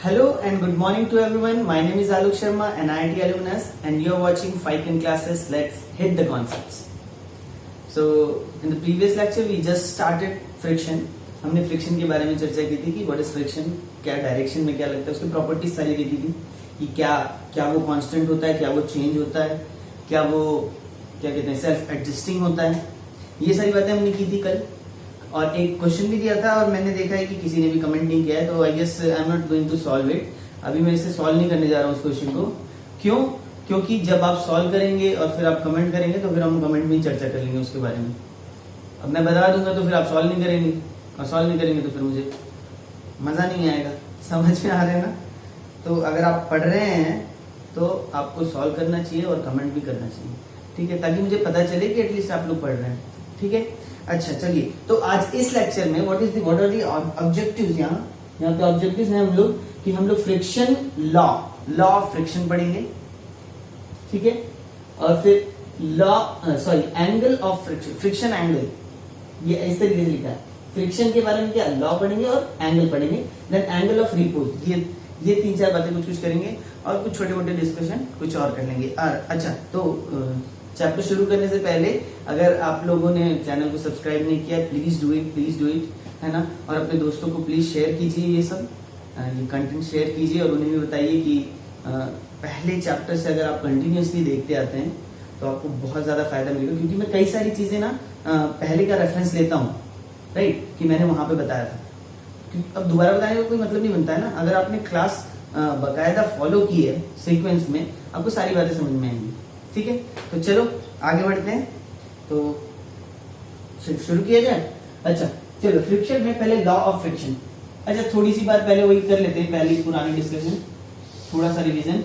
Hello and good morning to everyone. My name is Alok Sharma, an IIT alumnus, and you're watching 5 classes. Let's hit the concepts. So, in the previous lecture, we just started friction. हमने friction के बारे में चर्चा की थी कि what is friction, क्या direction में क्या लगता है, उसकी प्रॉपर्टीज सारी देखी थी कि क्या वो कांस्टेंट होता है, क्या वो चेंज होता है, क्या वो क्या कहते हैं सेल्फ एडजस्टिंग होता है, ये सारी बातें हमने की थी कल. और एक क्वेश्चन भी दिया था और मैंने देखा है कि किसी ने भी कमेंट नहीं किया है, तो I guess I am not going to solve it. अभी मैं इसे सॉल्व नहीं करने जा रहा हूँ उस क्वेश्चन को. क्यों? क्योंकि जब आप सॉल्व करेंगे और फिर आप कमेंट करेंगे तो फिर हम कमेंट में ही चर्चा कर लेंगे उसके बारे में. अब मैं बता दूंगा तो फिर आप सॉल्व नहीं करेंगे, और सॉल्व नहीं करेंगे तो फिर मुझे मजा नहीं आएगा. समझ में आ रहा है ना? तो अगर आप पढ़ रहे हैं तो आपको सॉल्व करना चाहिए और कमेंट भी करना चाहिए, ठीक है, ताकि मुझे पता चले कि एटलीस्ट आप लोग पढ़ रहे हैं. ठीक है, अच्छा चलिए. तो आज इस लेक्चर में व्हाट आर दी ऑब्जेक्टिव्स. यहाँ पे ऑब्जेक्टिव्स हैं हम लोग कि हम लोग फ्रिक्शन लॉ ऑफ फ्रिक्शन पढ़ेंगे, ठीक है, और फिर एंगल ऑफ फ्रिक्शन एंगल, ये इस तरीके से लिखा है. फ्रिक्शन के बारे में क्या लॉ पढ़ेंगे और एंगल पढ़ेंगे. देन एंगल ऑफ रिपोज, ये 3-4 बातें कुछ करेंगे और कुछ छोटे मोटे डिस्कशन कुछ और कर लेंगे. अच्छा, तो चैप्टर शुरू करने से पहले अगर आप लोगों ने चैनल को सब्सक्राइब नहीं किया, प्लीज डू इट, है ना. और अपने दोस्तों को प्लीज शेयर कीजिए, ये सब ये कंटेंट शेयर कीजिए और उन्हें भी बताइए कि पहले चैप्टर से अगर आप कंटिन्यूसली देखते आते हैं तो आपको बहुत ज्यादा फायदा मिलेगा. क्योंकि मैं कई सारी चीजें ना पहले का रेफरेंस लेता हूँ, राइट, कि मैंने वहां पे बताया था. क्योंकि अब दोबारा बताने का कोई मतलब नहीं बनता है ना. अगर आपने क्लास बकायदा फॉलो की है सीक्वेंस में, आपको सारी बातें समझ में आएंगी. ठीक है, तो चलो आगे बढ़ते हैं. तो शुरू किया जाए. अच्छा चलो, फ्रिक्शन में पहले लॉ ऑफ फ्रिक्शन. अच्छा, थोड़ी सी बात पहले वही कर लेते हैं, पहली पुरानी डिस्कशन, थोड़ा सा रिवीजन.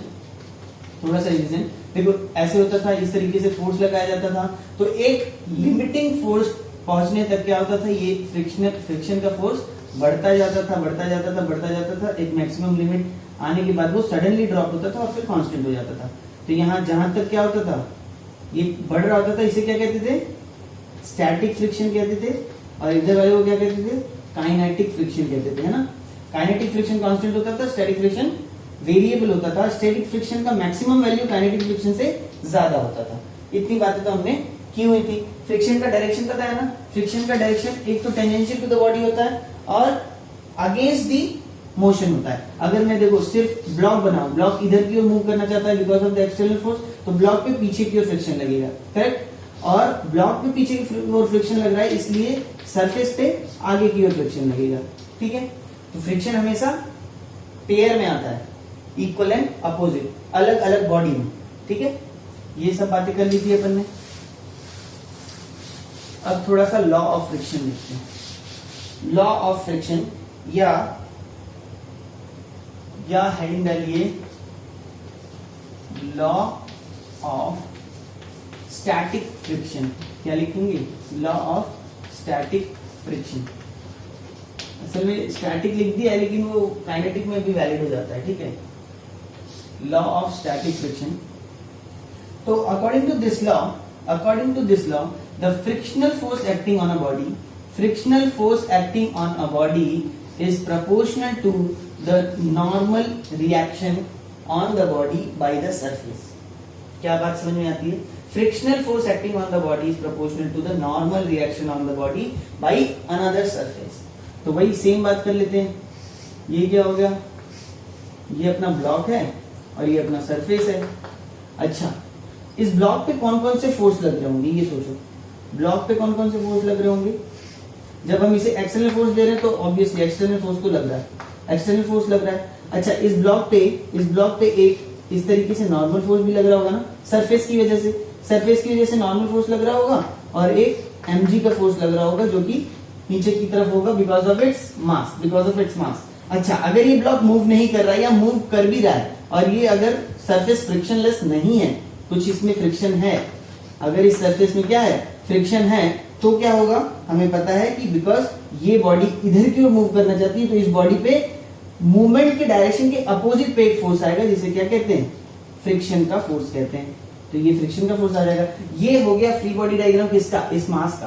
देखो ऐसे होता था, इस तरीके से फोर्स लगाया जाता था, तो एक लिमिटिंग फोर्स पहुंचने तक क्या होता था, ये फ्रिक्शन का फोर्स बढ़ता जाता था. एक मैक्सिमम लिमिट आने के बाद वो सडनली ड्रॉप होता था और फिर कांस्टेंट हो जाता था. तो यहाँ जहां तक क्या होता था, ये बढ़ रहा होता था, इसे क्या कहते थे, स्टैटिक फ्रिक्शन कहते थे. और इधर वाले को क्या कहते थे, काइनेटिक फ्रिक्शन कहते थे, है ना. काइनेटिक फ्रिक्शन कांस्टेंट होता था, स्टैटिक फ्रिक्शन वेरिएबल होता था. स्टैटिक फ्रिक्शन का मैक्सिमम वैल्यू काइनेटिक फ्रिक्शन से ज्यादा होता था. इतनी बातें तो हमने की हुई थी. फ्रिक्शन का डायरेक्शन पता है ना. फ्रिक्शन का डायरेक्शन एक तो टेंजेंशियल टू द बॉडी होता है और अगेंस्ट दी मोशन होता है. अगर मैं देखो सिर्फ ब्लॉक बनाऊं, ब्लॉक इधर की ओर मूव करना चाहता है because of the external force, तो ब्लॉक पे पीछे की ओर फ्रिक्शन लगेगा, करेक्ट. और ब्लॉक पे पीछे की ओर फ्रिक्शन लग रहा है, इसलिए सरफेस पे आगे की ओर फ्रिक्शन लगेगा. ठीक है, तो फ्रिक्शन हमेशा पेयर में आता है, इक्वल एंड अपोजिट, अलग अलग बॉडी में. ठीक है, ये सब बातें कर ली थी अपन ने. अब थोड़ा सा लॉ ऑफ फ्रिक्शन देखते हैं. लॉ ऑफ फ्रिक्शन या हेडिंग डालिए लॉ ऑफ स्टैटिक फ्रिक्शन. क्या लिखेंगे, लॉ ऑफ स्टैटिक फ्रिक्शन. असल में स्टैटिक लिख दिया है लेकिन वो काइनेटिक में भी वैलिड हो जाता है. ठीक है, लॉ ऑफ स्टैटिक फ्रिक्शन. तो according to this law the frictional force acting on a body is proportional to the normal reaction on the body by the surface. क्या बात समझ में आती है? Frictional force acting on the body is proportional to the normal reaction on the body by another surface. तो वही same बात कर लेते हैं. ये क्या हो गया, ये अपना ब्लॉक है और ये अपना सरफेस है. अच्छा, इस ब्लॉक पे कौन कौन से फोर्स लग रहे होंगे, ये सोचो. ब्लॉक पे कौन कौन से फोर्स लग रहे होंगे. जब हम इसे एक्सटर्नल फोर्स दे रहे हैं तो ऑब्वियसली एक्सटर्नल फोर्स तो लग रहा है, एक्सटर्नल फोर्स लग रहा है. अच्छा, इस ब्लॉक पे एक इस तरीके से नॉर्मल फोर्स भी लग रहा होगा ना, सरफेस की वजह से नॉर्मल फोर्स लग रहा होगा, और एक mg का फोर्स लग रहा होगा जो कि नीचे की तरफ होगा बिकॉज ऑफ इट्स मास. अच्छा, अगर ये ब्लॉक मूव नहीं कर रहा है या मूव कर भी रहा है और ये अगर सरफेस फ्रिक्शनलेस नहीं है, कुछ इसमें फ्रिक्शन है, अगर इस सरफेस में क्या है, फ्रिक्शन है, तो क्या होगा, हमें पता है कि बिकॉज ये बॉडी इधर की ओर मूव करना चाहती है तो इस बॉडी पे मूवमेंट के डायरेक्शन के अपोजिट पे एक फोर्स आएगा जिसे क्या कहते हैं, फ्रिक्शन का फोर्स कहते हैं. तो ये फ्रिक्शन का फोर्स आ जाएगा. ये हो गया फ्री बॉडी डायग्राम किसका, इस मास का,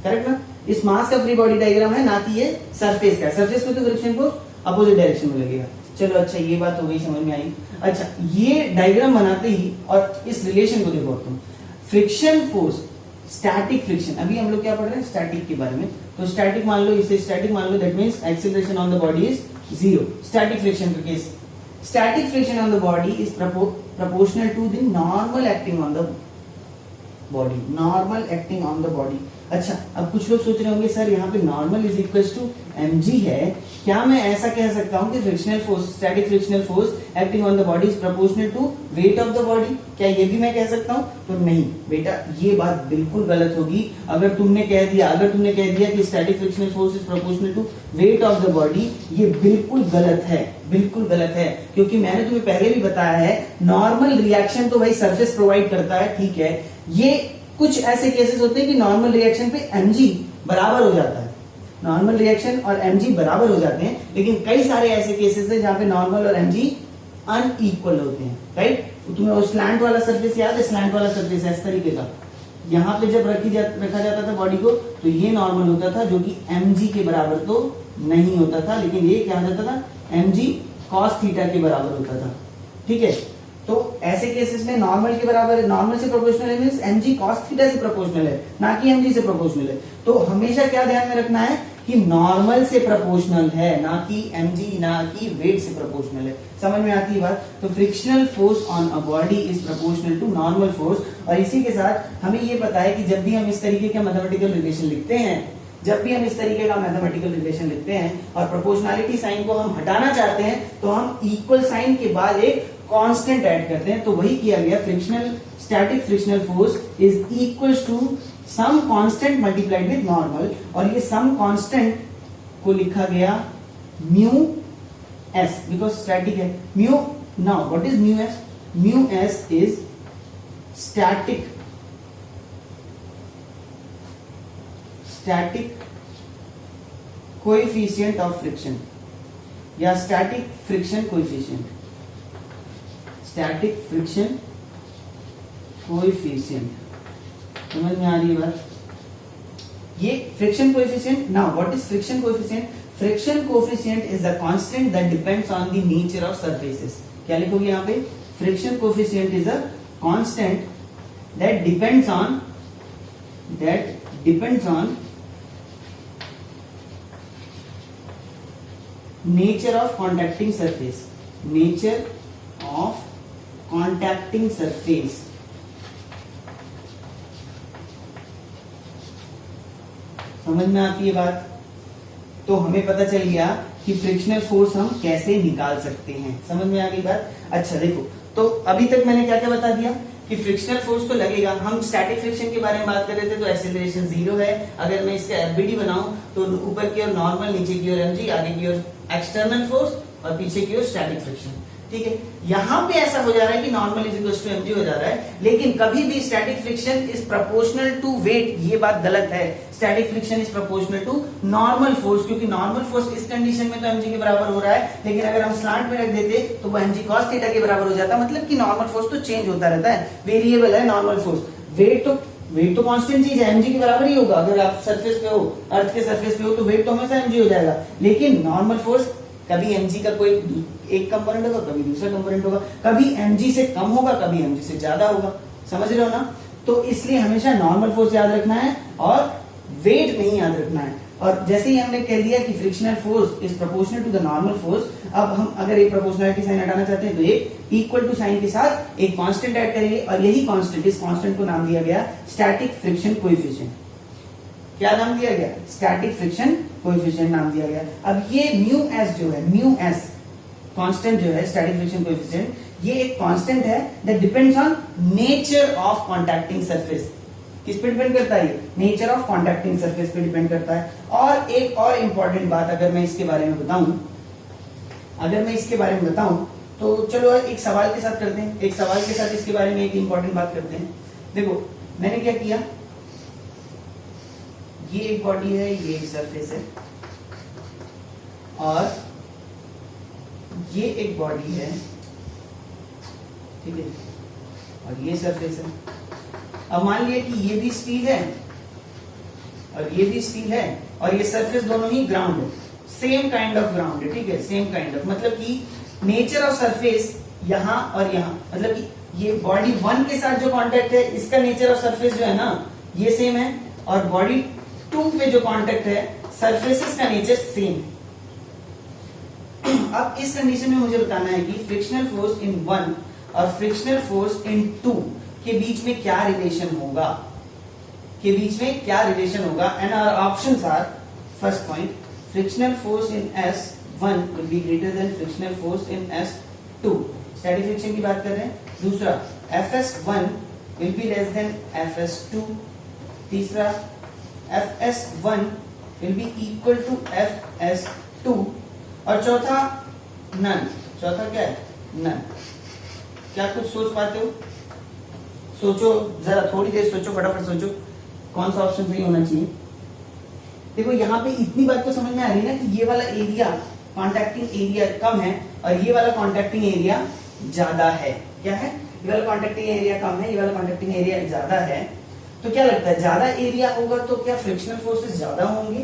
करेक्ट ना. इस मास का फ्री बॉडी डायग्राम है, ना कि ये सरफेस का. सरफेस पे तो फ्रिक्शन फोर्स अपोजिट डायरेक्शन में लगेगा. चलो अच्छा, ये बात हो गई, समझ में आई। अच्छा, ये डायग्राम बनाते ही और इस रिलेशन को देखो तुम, फ्रिक्शन फोर्स, स्टैटिक फ्रिक्शन, अभी हम लोग क्या पढ़ रहे हैं स्टैटिक के बारे में, तो स्टैटिक मान लो, इसे स्टैटिक मान लो, that means acceleration on the body is 0। Static friction का case, static friction on the body is proportional to the normal acting on the body, normal acting on the body। अच्छा, अब कुछ लोग सोच रहे होंगे सर यहाँ पे normal is equal to mg है, क्या मैं ऐसा कह सकता हूँ कि frictional force, static frictional force acting on the body is proportional to weight of the body, क्या ये भी मैं कह सकता हूँ? तो नहीं बेटा, ये बात बिल्कुल गलत होगी। अगर तुमने कह दिया कि static frictional force is proportional to weight of the body, ये बिल्कुल गलत है, बिल्कुल गलत है, क्योंकि मैंने तुम्हें पहले भी बताया है नॉर्मल रिएक्शन तो भाई सरफेस प्रोवाइड करता है, ठीक है। ये कुछ ऐसे केसेस होते हैं कि नॉर्मल रिएक्शन पे mg बराबर हो जाता है, नॉर्मल रिएक्शन और mg बराबर हो जाते हैं, लेकिन कई सारे ऐसे केसेस हैं जहां पे नॉर्मल और mg अनइक्वल होते हैं, राइट। तो तुम्हें वो स्लैंट वाला सरफेस याद है, स्लैंट वाला सरफेस इस तरीके का, यहाँ पे जब रखा जाता था बॉडी को, तो ये नॉर्मल होता था, जो कि mg के बराबर तो नहीं होता था, लेकिन ये क्या हो जाता था, mg cos थीटा के बराबर होता था, ठीक है। तो ऐसे केसेस में नॉर्मल के बराबर, नॉर्मल से प्रोपोर्शनल है मींस mg cos थीटा से प्रोपोर्शनल है, ना कि mg से प्रोपोर्शनल है। तो हमेशा क्या ध्यान में रखना है कि नॉर्मल से प्रोपोर्शनल है, ना कि mg, ना कि वेट से प्रोपोर्शनल है। समझ में आती है बात? तो frictional force on a body is proportional to normal force. और इसी के साथ हमें ये पता है कि जब भी हम इस तरीके का मैथमेटिकल रिलेशन लिखते हैं, और प्रोपोर्शनैलिटी साइन को हम हटाना चाहते हैं, तो हम इक्वल साइन के बाद एक कांस्टेंट ऐड करते हैं। तो वही किया गया, static frictional force is equal to some constant multiplied with normal, और ये सम कांस्टेंट को लिखा गया म्यू एस, बिकॉज स्टैटिक है। Mu, now what is mu S? Mu S is static coefficient of friction, या static friction coefficient, static friction coefficient. समझ में आ रही है बात? ये friction coefficient. Now what is friction coefficient? Friction coefficient is the constant that depends on the nature of surfaces. क्या लिखोगे यहाँ पे? Friction coefficient is a constant that depends on nature of contacting surface, nature of contacting surface। समझ में आती है बात? तो हमें पता चल गया कि फ्रिक्शनल फोर्स हम कैसे निकाल सकते हैं। समझ में आ गई बात? अच्छा देखो, तो अभी तक मैंने क्या क्या बता दिया कि फ्रिक्शनल फोर्स तो लगेगा। हम स्टैटिक फ्रिक्शन के बारे में बात कर रहे थे, तो एक्सेलरेशन 0 है। अगर मैं इसका एफबीडी बनाऊं तो ऊपर की ओर नॉर्मल, नीचे की ओर mg, आगे की ओर एक्सटर्नल फोर्स और पीछे की ओर स्टैटिक फ्रिक्शन, ठीक है। यहां पे ऐसा हो जा रहा है कि normal is equal to mg हो जा रहा है, लेकिन कभी भी static friction is proportional to weight, ये बात गलत है। Static friction is proportional to normal force, क्योंकि नॉर्मल फोर्स इस कंडीशन में तो mg के बराबर हो रहा है, लेकिन अगर हम स्लांट में रख देते तो वो mg cos थीटा के बराबर हो जाता। मतलब कि नॉर्मल फोर्स तो चेंज होता रहता है, वेरिएबल है नॉर्मल फोर्स। वेट तो कांस्टेंट चीज है, mg के बराबर ही होगा। अगर आप सरफेस पे हो, अर्थ के सरफेस पे हो, तो वेट तो हमेशा mg हो जाएगा। लेकिन नॉर्मल फोर्स कभी mg का कोई एक कंपोनेंट होगा, कभी दूसरा कंपोनेंट होगा, कभी mg से कम होगा, कभी mg से ज्यादा होगा। समझ रहे हो ना? तो इसलिए हमेशा नॉर्मल फोर्स याद रखना है और वेट नहीं याद रखना है। और जैसे ही हमने कह दिया कि frictional force is proportional to the normal force, अब हम अगर एक प्रोपोर्शनलिटी साइन हटाना चाहते हैं तो एक इक्वल टू साइन के साथ एक कांस्टेंट ऐड करेंगे, और यही कांस्टेंट, इस कांस्टेंट को नाम दिया गया स्टैटिक फ्रिक्शन कोएफिशिएंट। क्या नाम दिया गया? स्टैटिक फ्रिक्शन कोएफिशिएंट नाम दिया गया। अब ये म्यू एस जो है, म्यू एस कांस्टेंट जो है, स्टैटिक फ्रिक्शन कोएफिशिएंट, ये एक कांस्टेंट है that depends on nature of contacting surface. किस पे डिपेंड करता है? नेचर ऑफ कॉन्टैक्टिंग सरफेस पे डिपेंड करता है। और एक और इंपॉर्टेंट बात अगर मैं इसके बारे में बताऊं, तो चलो एक सवाल के साथ करते हैं। एक सवाल के साथ इसके बारे में एक इंपॉर्टेंट बात करते हैं। देखो मैंने क्या किया, ये एक बॉडी है, ये एक सरफेस है, और ये एक बॉडी है, ठीक है, और ये सरफेस है। अब मान लिया कि ये भी स्टील है और ये भी स्टील है, और ये सरफेस दोनों ही ग्राउंड है, सेम काइंड ऑफ ग्राउंड है, ठीक है, सेम काइंड ऑफ, मतलब कि नेचर ऑफ सरफेस यहां और यहां, मतलब कि ये बॉडी 1 के साथ जो कांटेक्ट है इसका नेचर ऑफ सरफेस जो है ना ये सेम है, और बॉडी 2 पे जो कांटेक्ट है सरफेसेस का नेचर सेम। अब इस कंडीशन में मुझे बताना है कि फ्रिक्शनल फोर्स इन 1 और फ्रिक्शनल फोर्स इन 2 के बीच में क्या रिलेशन होगा, के बीच में क्या रिलेशन होगा। And our options are, first point, frictional force in S1 will be greater than frictional force in S2, static friction की बात कर रहे हैं। दूसरा, Fs1 will be less than Fs2। तीसरा, Fs1 will be equal to Fs2। और चौथा, none. चौथा क्या है? नन। क्या कुछ सोच पाते हो? सोचो जरा, थोड़ी देर सोचो, फटाफट सोचो कौन सा ऑप्शन सही होना चाहिए। देखो यहाँ पे इतनी बात तो समझ में आ रही है ना कि ये वाला एरिया, कॉन्टैक्टिंग एरिया कम है और ये वाला कॉन्टैक्टिंग एरिया ज्यादा है। क्या है? ये वाला कॉन्टैक्टिंग एरिया कम है, ये वाला कॉन्टैक्टिंग एरिया ज्यादा है। तो क्या लगता है, ज्यादा एरिया होगा तो क्या फ्रिक्शनल फोर्सेस ज्यादा होंगे?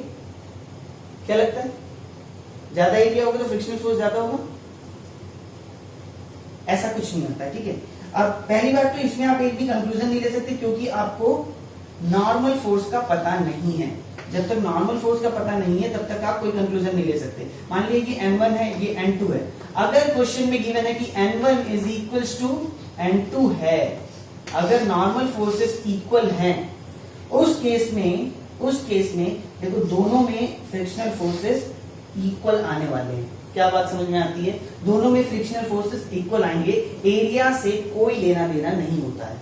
क्या लगता है, ज्यादा एरिया होगा तो फ्रिक्शनल फोर्स ज्यादा होगा? ऐसा कुछ नहीं होता, ठीक है। अब पहली बात तो इसमें आप एक भी कंक्लूजन नहीं ले सकते क्योंकि आपको नॉर्मल फोर्स का पता नहीं है। जब तक नॉर्मल फोर्स का पता नहीं है तब तक आप कोई कंक्लूजन नहीं ले सकते। मान लीजिए कि N1 है, ये N2 है। अगर क्वेश्चन में गिवन है कि N1 is equals to N2 है, अगर नॉर्मल फोर्सेस इक्वल हैं, उस केस में देखो दोनों में फ्रिक्शनल फोर्सेस इक्वल आने वाले हैं। क्या बात समझ में आती है? दोनों में फ्रिक्शनल फोर्सेस इक्वल आएंगे, एरिया से कोई लेना देना नहीं होता है,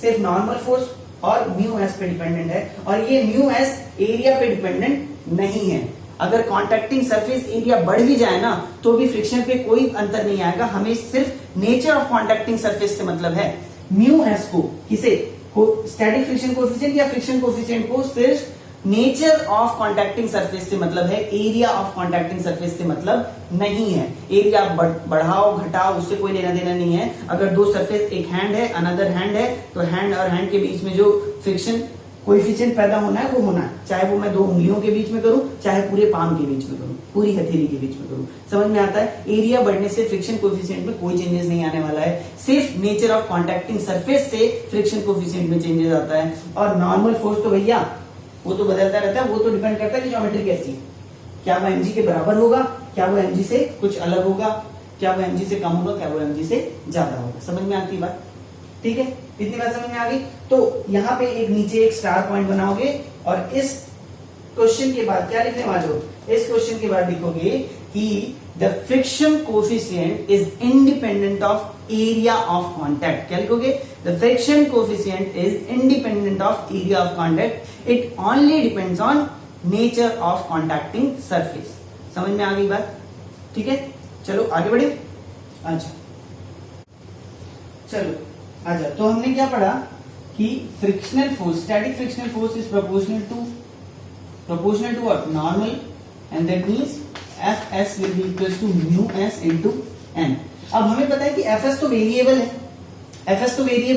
सिर्फ नॉर्मल फोर्स और म्यू एस पे डिपेंडेंट है, और ये म्यू एस एरिया पे डिपेंडेंट नहीं है। अगर कॉन्टैक्टिंग सरफेस एरिया बढ़ भी जाए ना तो भी फ्रिक्शन पे कोई अंतर नहीं आएगा, हमें सिर्फ नेचर ऑफ कॉन्टैक्टिंग सरफेस से मतलब है। म्यू एस को किसे, स्टैटिक फ्रिक्शन कोएफिशिएंट या फ्रिक्शन कोएफिशिएंट को सिर्फ नेचर ऑफ कॉन्टैक्टिंग सरफेस से मतलब है, एरिया ऑफ कॉन्टैक्टिंग सरफेस से मतलब नहीं है। एरिया बढ़ाओ घटाओ उससे कोई लेना देना नहीं है। अगर दो सरफेस, एक हैंड है अनदर हैंड है, तो हैंड और हैंड के बीच में जो फ्रिक्शन कोएफिशिएंट पैदा होना है वो होना है, चाहे वो मैं दो उंगलियों के बीच में करूं, चाहे पूरे पाम के बीच में करूं, पूरी हथेली के बीच में करूं। समझ में आता है? एरिया बढ़ने से फ्रिक्शन कोएफिशिएंट में कोई चेंजेस नहीं आने वाला है, सिर्फ नेचर ऑफ कॉन्टैक्टिंग सरफेस से फ्रिक्शन कोएफिशिएंट में चेंजेस आता है। और नॉर्मल फोर्स तो भैया वो तो बदलता रहता है, वो तो डिपेंड करता है कि ज्योमेट्री कैसी है। क्या वो mg के बराबर होगा, क्या वो mg से कुछ अलग होगा, क्या वो mg से कम होगा, क्या वो mg से ज्यादा होगा। समझ में आती बात? ठीक है, इतनी बात समझ में आ गई। तो यहाँ पे एक नीचे एक स्टार पॉइंट बनाओगे और इस क्वेश्चन के बाद क्या लिखने वाले हो? इस क्वेश्चन के बाद लिखोगे कि the friction coefficient is independent of area of contact. क्या लिखोगे? The friction coefficient is independent of area of contact, it only depends on nature of contacting surface. समझ में आ गई बात? ठीक है, चलो आगे बढ़े। अच्छा चलो आजा, तो हमने क्या पढ़ा कि frictional force, static frictional force is proportional to what? Normal, and that means Fs will be equals to mu s into n। अब हमें पता है कि Fs तो वेरिएबल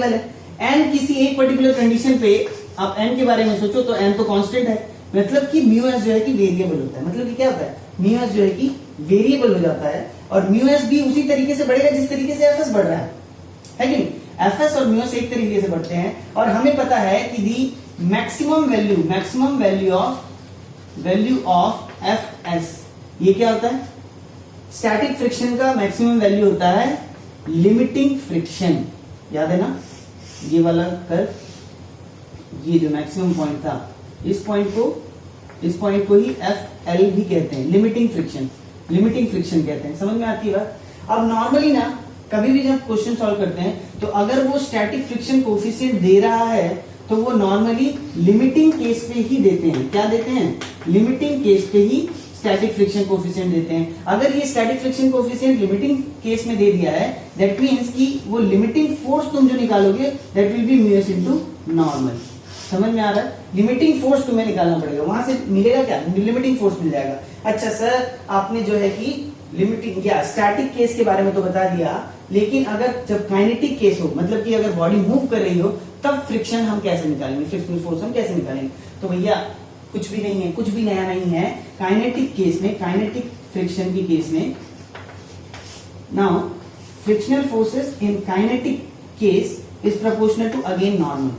है, n किसी एक पर्टिकुलर कंडीशन पे आप n के बारे में सोचो तो n तो कांस्टेंट है, मतलब कि mu s जो है कि वेरिएबल होता है। मतलब कि क्या होता है? mu s जो है कि वेरिएबल हो जाता है, और mu s भी उसी तरीके से बढ़ेगा जिस तरीके से Fs बढ़ रहा है कि नहीं? Fs और mu s एक तरीके से बढ़ते हैं, और हमें पता है कि the maximum value of Fs, ये क्या होता है? स्टैटिक फ्रिक्शन का मैक्सिमम वैल्यू होता है लिमिटिंग फ्रिक्शन। याद है ना? ये वाला कर, ये जो मैक्सिमम पॉइंट था, इस पॉइंट को ही FL भी कहते हैं, लिमिटिंग फ्रिक्शन कहते हैं। समझ में आती है बात? अब नॉर्मली ना कभी भी जब क्वेश्चन सॉल्व करते हैं तो अगर वो स्टैटिक फ्रिक्शन कोएफिशिएंट दे रहा है तो वो नॉर्मली लिमिटिंग केस पे ही देते हैं। क्या देते हैं? लिमिटिंग केस पे ही स्टैटिक फ्रिक्शन कोएफिशिएंट देते हैं। अगर ये static friction coefficient limiting case में दे दिया है, दैट मींस कि वो लिमिटिंग फोर्स तुम जो निकालोगे that will B mu S into normal. समझ में आ रहा है? लिमिटिंग फोर्स तुम्हें निकालना पड़ेगा, वहां से मिलेगा क्या? लिमिटिंग फोर्स मिल जाएगा। अच्छा सर, आपने जो है कि लिमिटिंग या स्टैटिक केस के बारे में तो बता दिया, लेकिन अगर जब काइनेटिक केस हो, मतलब कि अगर बॉडी मूव कर रही हो, तब फ्रिक्शन हम कैसे निकालेंगे, फ्रिक्शनल फोर्स हम कैसे निकालेंगे? तो भैया कुछ भी नहीं है, कुछ भी नया नहीं है। काइनेटिक केस में, काइनेटिक फ्रिक्शन की केस में now frictional forces in kinetic case is proportional to again normal.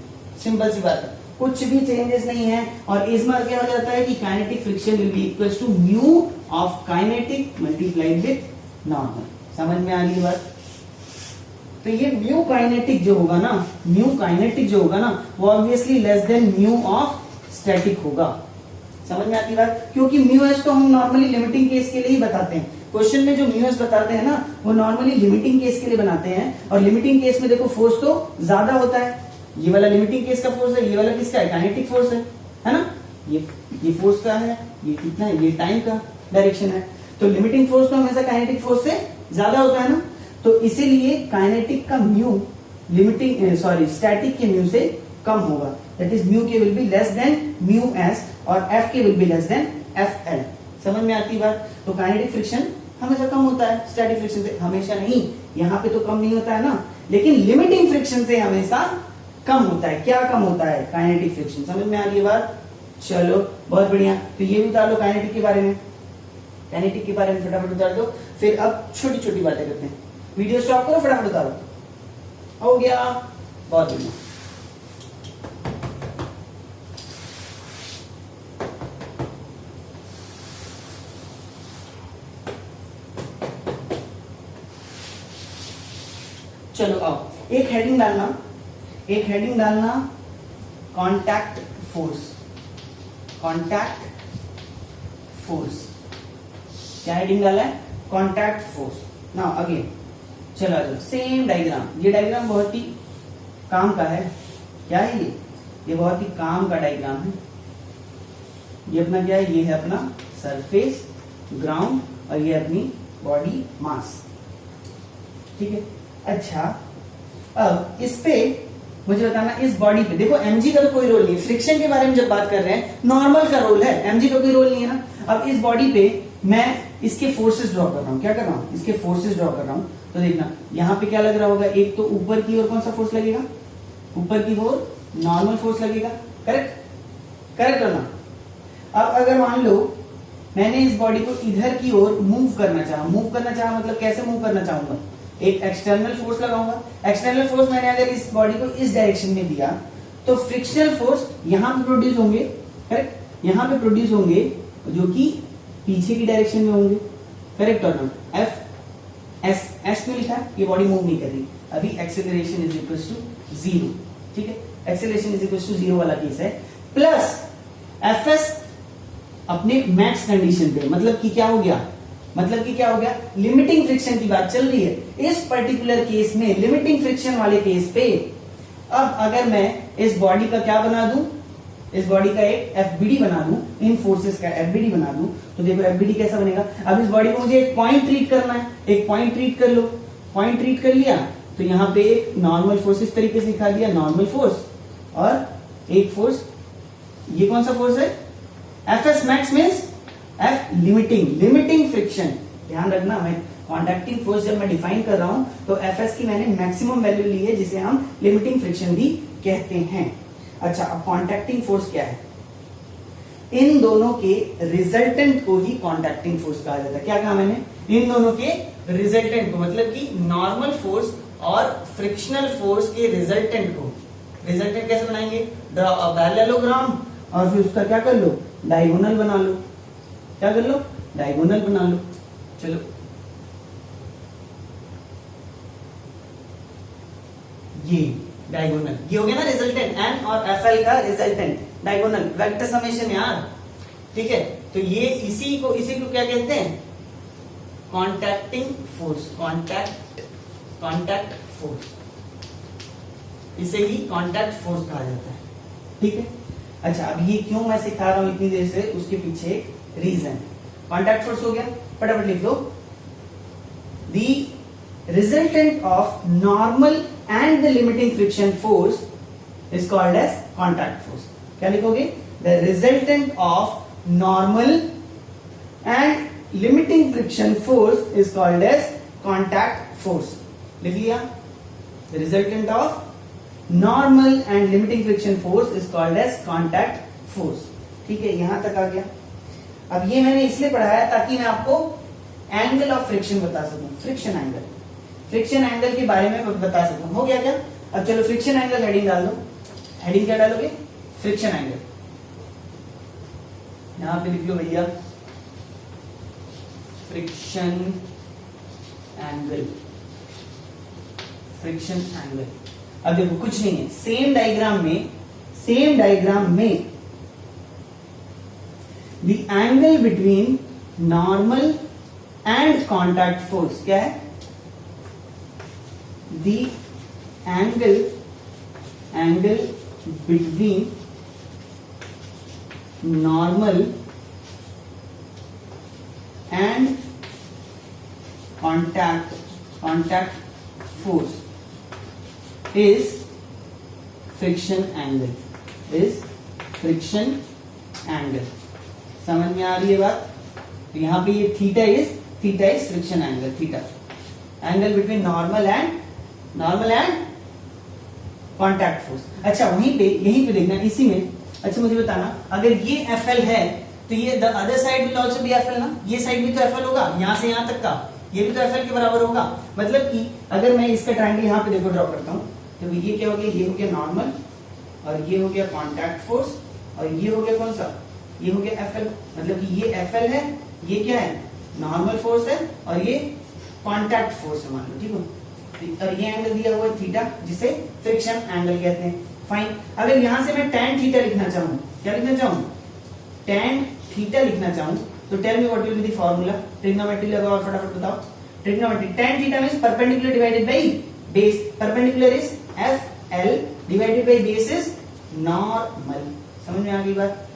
Simple सी बात है, कुछ भी चेंजेस नहीं है और इसमें क्या हो जाता है कि kinetic friction will be equals to mu of kinetic multiplied with normal. समझ में आ रही बात? तो ये म्यू काइनेटिक जो होगा ना, म्यू काइनेटिक जो होगा ना, वो obviously less than mu of static होगा। समझ में आती बात? क्योंकि म्यू एस तो हम नॉर्मली लिमिटिंग केस के लिए ही बताते हैं। क्वेश्चन में जो म्यू एस बताते हैं ना, वो नॉर्मली लिमिटिंग केस के लिए बनाते हैं। और लिमिटिंग केस में देखो फोर्स तो ज्यादा होता है। ये वाला लिमिटिंग केस का फोर्स है, ये वाला किसका है? काइनेटिक फोर्स है ना? ये फोर्स का है, ये कितना है? ये टाइम का डायरेक्शन है। तो लिमिटिंग फोर्स तो हमेशा काइनेटिक फोर्स से ज्यादा होता है ना, तो इसीलिए काइनेटिक का म्यू स्टैटिक के म्यू से कम होगा। दैट इज म्यू के will be less than mu S और एफ के will be less than F L. समझ में आती बात? तो काइनेटिक फ्रिक्शन हमेशा कम होता है स्टैटिक फ्रिक्शन से। हमेशा नहीं, यहाँ पे तो कम नहीं होता है ना, लेकिन लिमिटिंग फ्रिक्शन से हमेशा कम होता है। क्या कम होता है? Kinetic friction. समझ में आ रही है बात? चलो बहुत बढ़िया। तो ये भी उतार लो काइनेटिक के बारे में, काइनेटिक के बारे में फटाफट उतार दो। फिर अब छोटी छोटी बातें करते हैं। वीडियो स्टॉप करो, फटाफट उतारो। हो गया, बहुत बढ़िया। चलो आओ, एक हेडिंग डालना कांटेक्ट फोर्स। क्या हेडिंग डाला है? Contact force. नाउ अगेन चलो सेम डायग्राम। ये डायग्राम बहुत ही काम का है। क्या है ये बहुत ही काम का डायग्राम है। ये अपना क्या है? ये है अपना सरफेस, ग्राउंड, और ये अपनी बॉडी मास। ठीक है। अच्छा, अब इस पे मुझे बताना, इस बॉडी पे देखो mg का तो कोई रोल नहीं है। फ्रिक्शन के बारे में जब बात कर रहे हैं, नॉर्मल का रोल है, mg का कोई रोल नहीं है ना। अब इस बॉडी पे मैं इसके फोर्सेस ड्रॉ कर रहा हूं। क्या कर रहा हूं? इसके फोर्सेस ड्रॉ कर रहा हूं। तो देखना यहां पे क्या लग रहा होगा? एक तो ऊपर की ओर कौन सा फोर्स लगेगा? ऊपर की ओर नॉर्मल फोर्स लगेगा। करेक्ट है ना? अब अगर मान लो मैंने इस बॉडी को इधर की ओर मूव करना चाहा मतलब कैसे मूव करना चाहूंगा? एक एक्सटर्नल फोर्स लगाऊंगा। एक्सटर्नल फोर्स मैंने अगर इस बॉडी को इस डायरेक्शन में दिया तो फ्रिक्शनल फोर्स यहां पे प्रोड्यूस होंगे। करेक्ट? यहां पे प्रोड्यूस होंगे जो कि पीछे की डायरेक्शन में होंगे। करेक्ट और नॉट? एस में लिखा है, ये बॉडी मूव नहीं कर रही। अभी एक्सेलरेशन इज इक्वल टू 0। ठीक है, एक्सेलरेशन इज इक्वल टू 0 वाला केस है। प्लस एफ एस अपने मैक्स कंडीशन पे, मतलब कि क्या हो गया? लिमिटिंग फ्रिक्शन की बात चल रही है इस पर्टिकुलर केस में, लिमिटिंग फ्रिक्शन वाले केस पे। अब अगर मैं इस बॉडी का क्या बना दूं? इस बॉडी का एक एफबीडी बना दूं, इन फोर्सेस का एफबीडी बना दूं, तो देखो एफबीडी कैसा बनेगा? अब इस बॉडी को मुझे एक पॉइंट ट्रीट करना है। एक पॉइंट ट्रीट कर लो। पॉइंट ट्रीट कर लिया तो यहां पे एक नॉर्मल फोर्स इस तरीके से दिखा दिया, नॉर्मल फोर्स, और एक फोर्स, ये कौन सा फोर्स है? F S max means F limiting friction. ध्यान रखना, मैं कॉन्टैक्टिंग फोर्स जब मैं डिफाइन कर रहा हूं तो एफ एस की मैंने मैक्सिमम वैल्यू ली है, जिसे हम लिमिटिंग फ्रिक्शन भी कहते हैं। अच्छा, अब कॉन्टैक्टिंग फोर्स क्या है? इन दोनों के रिजल्टेंट को ही कॉन्टैक्टिंग फोर्स कहा जाता है। क्या कहा मैंने? इन दोनों के रिजल्टेंट को, मतलब कि नॉर्मल फोर्स और फ्रिक्शनल फोर्स के रिजल्टेंट को। रिजल्टेंट कैसे बनाएंगे? ड्रॉ अ पैरेललोग्राम और फिर उसका क्या कर लो? डायगोनल बना लो। क्या कर लो? डायगोनल बना लो। चलो ये डायगोनल, ये हो गया ना रिजल्टेंट, एन और एफ एल का रिजल्टेंट, डायगोनल वेक्टर समेशन यार। ठीक है, तो ये इसी को क्या कहते हैं? Contacting force. कॉन्टैक्ट फोर्स, इसे ही कॉन्टैक्ट फोर्स कहा जाता है। ठीक है। अच्छा, अब ये क्यों मैं सिखा रहा हूं इतनी देर से, उसके पीछे एक रीजन। कॉन्टैक्ट फोर्स हो गया, फटाफट लिख दो। The resultant of normal and the limiting friction force is called as contact force. क्या लिखोगे? The resultant of normal and limiting friction force is called as contact force. लिख लिया? The resultant of normal and limiting friction force is called as contact force. ठीक है, यहां तक आ गया। अब ये मैंने इसलिए पढ़ाया ताकि मैं आपको एंगल ऑफ फ्रिक्शन बता सकूं, फ्रिक्शन एंगल, फ्रिक्शन एंगल के बारे में बता सकूं। हो गया क्या? अब चलो फ्रिक्शन एंगल हेडिंग डाल दो। हेडिंग क्या डालोगे? Friction angle. यहां पे लिख लो भैया फ्रिक्शन एंगल, फ्रिक्शन एंगल। अब देखो कुछ नहीं है, सेम डायग्राम में the angle between normal and contact force क्या है? The angle between normal and contact force is friction angle, समझ में आ रही है बात? तो यहां पे ये theta is friction angle, theta angle between normal and contact force. अच्छा यहीं पे देखना इसी में। अच्छा मुझे बताना, अगर ये FL है तो ये the other side will also be FL ना, ये साइड भी तो FL होगा, यहां से यहां तक का ये भी तो FL के बराबर होगा। मतलब कि अगर मैं इसका ट्रायंगल यहां पे देखो ड्रॉ करता हूं तो ये क्या हो गया? ये हो गया नॉर्मल और ये हो गया कॉन्टैक्ट फोर्स और ये हो गया कौन सा? ये हो गया FL। मतलब कि ये FL है, ये क्या है? नॉर्मल फोर्स है और ये कॉन्टैक्ट फोर्स है मान लो, ठीक है। और ये एंगल दिया हुआ है थीटा, जिसे फ्रिक्शन एंगल कहते हैं। फाइन। अगर यहां से मैं tan थीटा लिखना चाहूं, क्या लिखना चाहूं? tan थीटा लिखना चाहूं तो tell me what will be the formula? Trigonometry लगाओ और फटाफट बताओ। Trigonometry tan theta means perpendicular divided by base. Perpendicular is FL divided by base is normal. समझ में आ गई बात?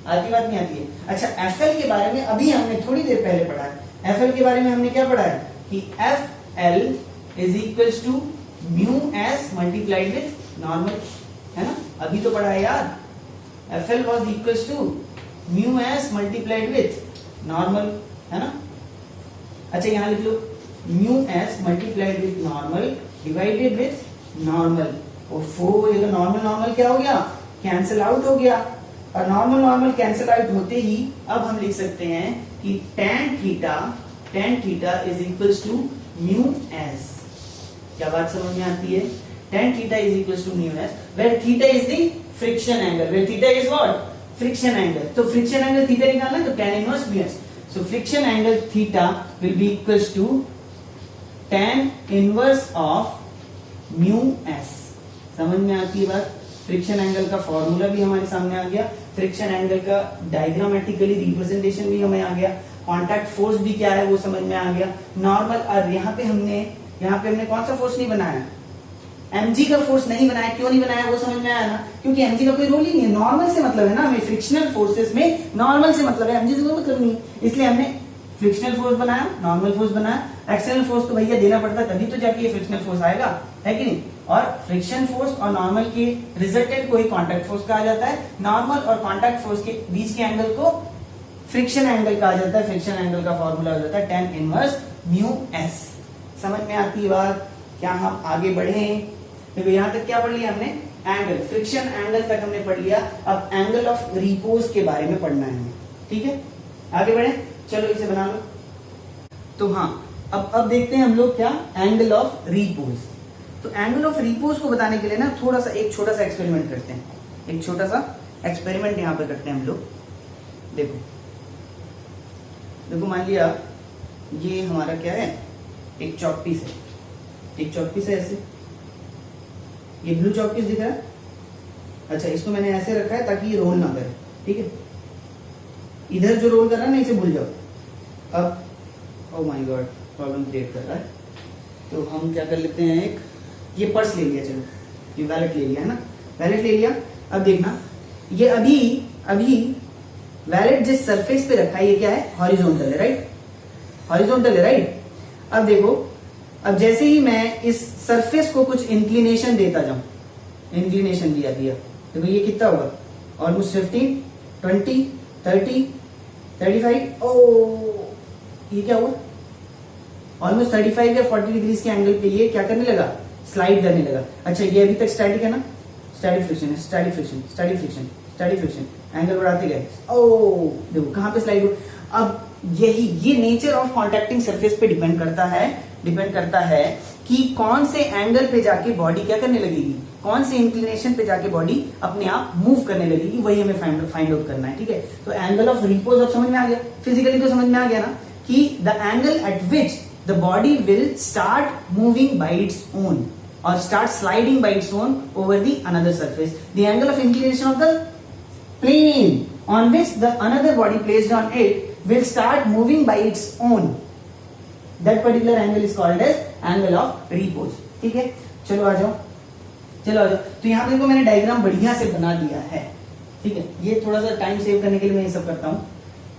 आती बात नहीं आती है? अच्छा FL के बारे में अभी हमने थोड़ी देर पहले पढ़ा है। FL के बारे में हमने क्या पढ़ा है कि FL is equals to mu S multiplied with normal, है ना? अभी तो पढ़ा है यार। FL was equals to mu S multiplied with normal, है ना? अच्छा यहां लिख लो mu S multiplied with normal divided with normal. ओफो, ये तो नॉर्मल क्या हो गया? कैंसिल आउट हो गया। और नॉर्मल कैंसिल आउट होते ही अब हम लिख सकते हैं कि tan theta is equals to mu S. क्या बात समझ में आती है? tan theta is equals to mu S where theta is the friction angle, where theta is what? Friction angle. तो फ्रिक्शन एंगल थीटा निकालना है तो tan inverse mu S. So friction angle theta will be equals to tan inverse of mu S. समझ में आती है बात? Friction angle का फॉर्मूला भी हमारे सामने आ गया, फ्रिक्शन एंगल का डायग्रामेटिकली रिप्रेजेंटेशन भी हमें आ गया, कॉन्टैक्ट फोर्स भी क्या है वो समझ में आ गया, नॉर्मल। और यहाँ पे हमने कौन सा फोर्स नहीं बनाया? mg का फोर्स नहीं बनाया। क्यों नहीं बनाया वो समझ में आया ना? क्योंकि mg का कोई रोल ही नहीं है, नॉर्मल से मतलब है ना हमें। फ्रिक्शनल फोर्सेस में नॉर्मल से मतलब है, mg से कोई मतलब नहीं, इसलिए हमने फ्रिक्शनल फोर्स बनाया, नॉर्मल फोर्स बनाया। एक्सटर्नल फोर्स तो भैया देना पड़ता है तभी तो जाके ये फ्रिक्शनल फोर्स आएगा, है कि नहीं? और फ्रिक्शन फोर्स और नॉर्मल के रिजल्टेंट को ही कॉन्टैक्ट फोर्स कहा जाता है। नॉर्मल और कॉन्टैक्ट फोर्स के बीच के एंगल को फ्रिक्शन एंगल कहा जाता है। फ्रिक्शन एंगल का फॉर्मूला हो जाता है tan इनवर्स म्यू एस। समझ में आती है बात? क्या हम आगे बढ़े? देखो यहां तक क्या पढ़ लिया हमने? एंगल, फ्रिक्शन एंगल तक हमने पढ़ लिया। अब एंगल ऑफ रिपोज के बारे में पढ़ना है हमें, ठीक है? आगे बढ़े, चलो इसे बना लो। तो हाँ, अब देखते हैं हम लोग क्या एंगल ऑफ रिपोज। तो एंगल ऑफ रिपोज को बताने के लिए ना एक छोटा सा एक्सपेरिमेंट करते हैं। एक छोटा सा एक्सपेरिमेंट यहां पर करते हैं हम लोग। देखो मान लिया ये हमारा क्या है? एक चॉक पीस है, ऐसे। ये ब्लू चॉक पीस दिख रहा है? अच्छा इसको मैंने ऐसे रखा है ताकि ये रोल ना करे, ठीक है? इधर जो रोल कर रहा है ना इसे भूल जाओ। अब oh my God, problem create कर रहा है। तो हम क्या कर लेते हैं, ये पर्स ले लिया, चलो ये वैलेट ले लिया, है ना? वैलेट ले लिया। अब देखना ये अभी वैलेट जिस सरफेस पे रखा है ये क्या है? हॉरिजॉन्टल है, राइट? हॉरिजॉन्टल है, राइट? अब देखो, अब जैसे ही मैं इस सरफेस को कुछ इंक्लिनेशन देता जाऊं, इंक्लिनेशन दिया देखो ये कितना होगा? ऑलमोस्ट 15, 20, 30, 35। ओ ये क्या हुआ? ऑलमोस्ट 35 या 40 डिग्री के एंगल पे ये क्या करने लगा? स्लाइड करने लगा। अच्छा ये अभी तक स्टैटिक है ना? स्टैटिक फ्रिक्शन एंगल बढ़ाते गए। ओ देखो कहां पे स्लाइड हो। अब यही ये नेचर ऑफ कॉन्टैक्टिंग सरफेस पे डिपेंड करता है कि कौन से एंगल पे जाके बॉडी क्या करने लगेगी, कौन से इंक्लिनेशन पे जाके बॉडी अपने आप मूव करने लगेगी, वही हमें फाइंड आउट करना है। ठीक है, तो एंगल ऑफ रिपोज अब समझ में आ गया, फिजिकली तो समझ में आ गया ना कि the angle eight which the body will start moving bye its own or start sliding by its own over the another surface. The angle of inclination of the plane on which the another body placed on it will start moving by its own. That particular angle is called as angle of repose. ठीक है, चलो आ जाओ। तो यहाँ पे देखो मैंने diagram बढ़िया से बना दिया है। ठीक है, ये थोड़ा सा टाइम सेव करने के लिए मैं ये सब करता हूँ।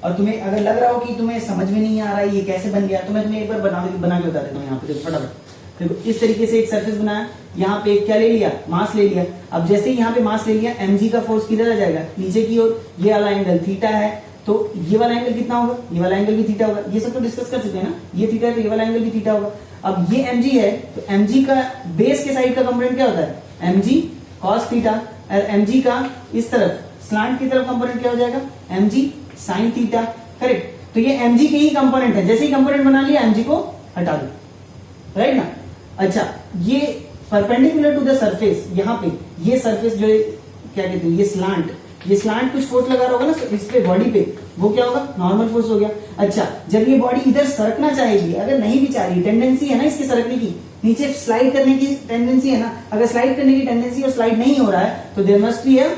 और तुम्हें अगर लग रहा हो कि तुम्हें समझ में नहीं आ रहा है ये कैसे बन गया, तो मैं तुम्हें एक बार बना के बता देता हूँ। यहाँ पे देखो फटाफट, देखो इस तरीके से एक सरफेस बनाया, यहाँ पे क्या ले लिया, मास ले लिया। अब जैसे ही यहाँ पे मास ले लिया, mg का फोर्स किधर आ जाएगा, नीचे की ओर। ये वाला एंगल थीटा है, तो ये वाला एंगल कितना होगा, ये वाला एंगल भी थीटा होगा। ये सब तो डिस्कस कर चुके हैं ना, ये थीटा है तो ये वाला एंगल भी थीटा होगा। अब ये mg है, तो mg का बेस के साइड का कंपोनेंट क्या होता है, mg cos थीटा, और mg का इस तरफ स्लांट की तरफ कंपोनेंट क्या हो जाएगा, mg sin थीटा। करेक्ट, तो ये mg के ही कंपोनेंट है। जैसे ही कंपोनेंट बना लिया, mg को हटा दो, राइट ना। अच्छा, ये परपेंडिकुलर टू द सरफेस, यहाँ पे ये सरफेस जो क्या कहते हैं, ये स्लांट कुछ फोर्स लगा रहा होगा ना इस पे बॉडी पे, वो क्या होगा, नॉर्मल फोर्स हो गया। अच्छा, जब ये बॉडी इधर सरकना चाहेगी, अगर नहीं भी चाह रही, टेंडेंसी है ना इसके सरकने की, नीचे स्लाइड करने की टेंडेंसी है ना, अगर स्लाइड करने की टेंडेंसी और स्लाइड नहीं हो रहा है, तो there must be a